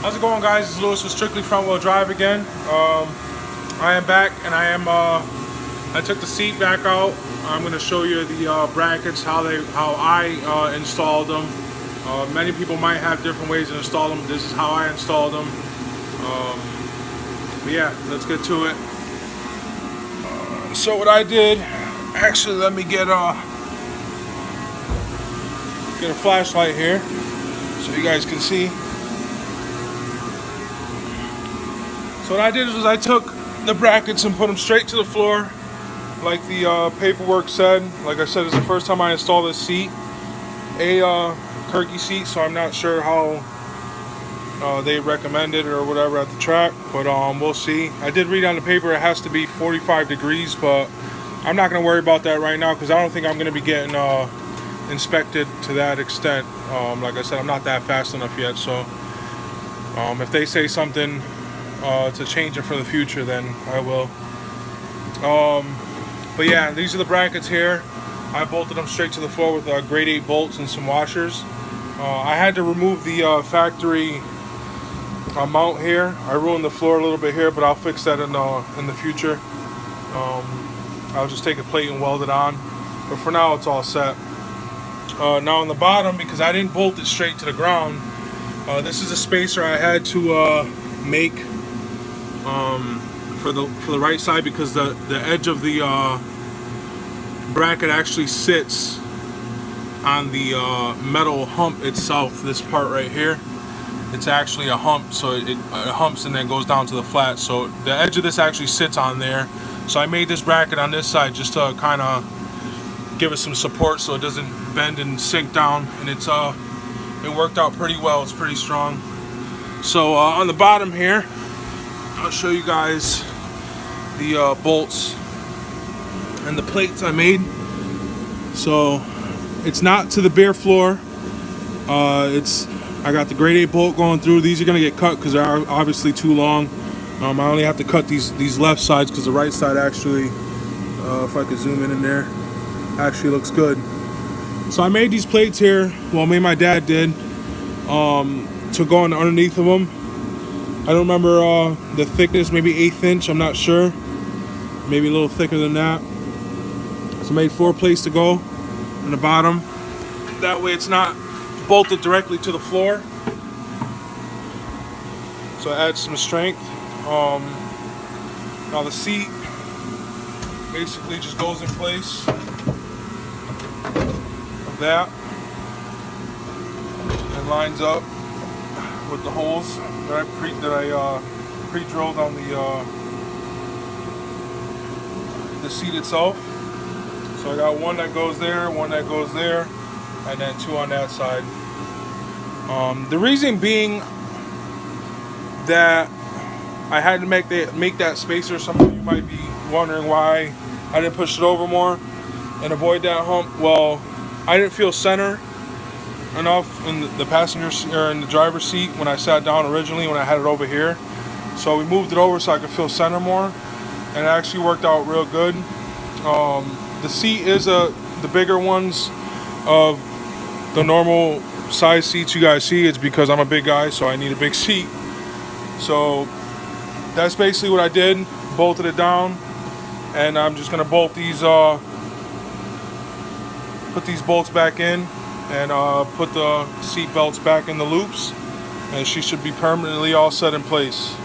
How's it going, guys? It's Lewis with Strictly Front Wheel Drive again. I am back, and I took the seat back out. I'm going to show you the brackets, how I installed them. Many people might have different ways to install them. This is how I installed them. But yeah, let's get to it. So what I did, actually, let me get a flashlight here so you guys can see. So what I did was I took the brackets and put them straight to the floor, like the paperwork said. Like I said, it's the first time I installed this seat, a Kirkey seat, so I'm not sure how they recommend it or whatever at the track, but we'll see. I did read on the paper it has to be 45 degrees, but I'm not going to worry about that right now because I don't think I'm going to be getting inspected to that extent. Like I said, I'm not that fast enough yet, so if they say something to change it for the future, then I will. But yeah, these are the brackets here. I bolted them straight to the floor with grade 8 bolts and some washers. I had to remove the factory mount here. I ruined the floor a little bit here, but I'll fix that in the future. I'll just take a plate and weld it on, but for now it's all set. Now on the bottom, because I didn't bolt it straight to the ground, this is a spacer I had to make for the right side, because the edge of the bracket actually sits on the metal hump itself. This part right here, it's actually a hump, so it humps and then goes down to the flat. So the edge of this actually sits on there. So I made this bracket on this side just to kind of give it some support so it doesn't bend and sink down, and it worked out pretty well. It's pretty strong. So on the bottom here, I'll show you guys the bolts and the plates I made. So it's not to the bare floor. I got the grade 8 bolt going through. These are gonna get cut because they're obviously too long. I only have to cut these left sides because the right side actually, if I could zoom in there, actually looks good. So I made these plates here. Well, me and my dad did, to go on underneath of them. I don't remember the thickness, maybe 1/8 inch, I'm not sure. Maybe a little thicker than that. So I made 4 plates to go on the bottom. That way it's not bolted directly to the floor. So it adds some strength. Now the seat basically just goes in place of that and lines up with the holes that I pre-drilled on the seat itself. So I got one that goes there, one that goes there, and then 2 on that side. The reason being that I had to make that spacer. Some of you might be wondering why I didn't push it over more and avoid that hump. Well, I didn't feel center enough in the passenger or in the driver's seat when I sat down originally, when I had it over here. So we moved it over so I could feel center more, and it actually worked out real good. The seat is the bigger ones of the normal size seats you guys see. It's because I'm a big guy, so I need a big seat. So that's basically what I did. Bolted it down, and I'm just gonna bolt these, put these bolts back in, and put the seat belts back in the loops, and she should be permanently all set in place.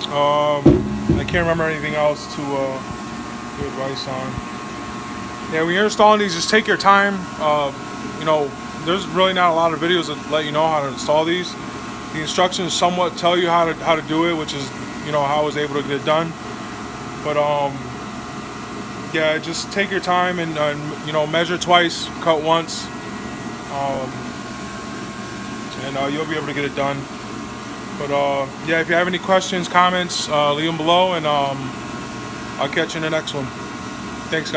I can't remember anything else to give advice on. Yeah, when you're installing these, just take your time. You know, there's really not a lot of videos that let you know how to install these. The instructions somewhat tell you how to do it, which is, you know, how I was able to get it done. But yeah, just take your time and you know, measure twice, cut once, and you'll be able to get it done. But yeah, if you have any questions, comments, leave them below, and I'll catch you in the next one. Thanks, guys.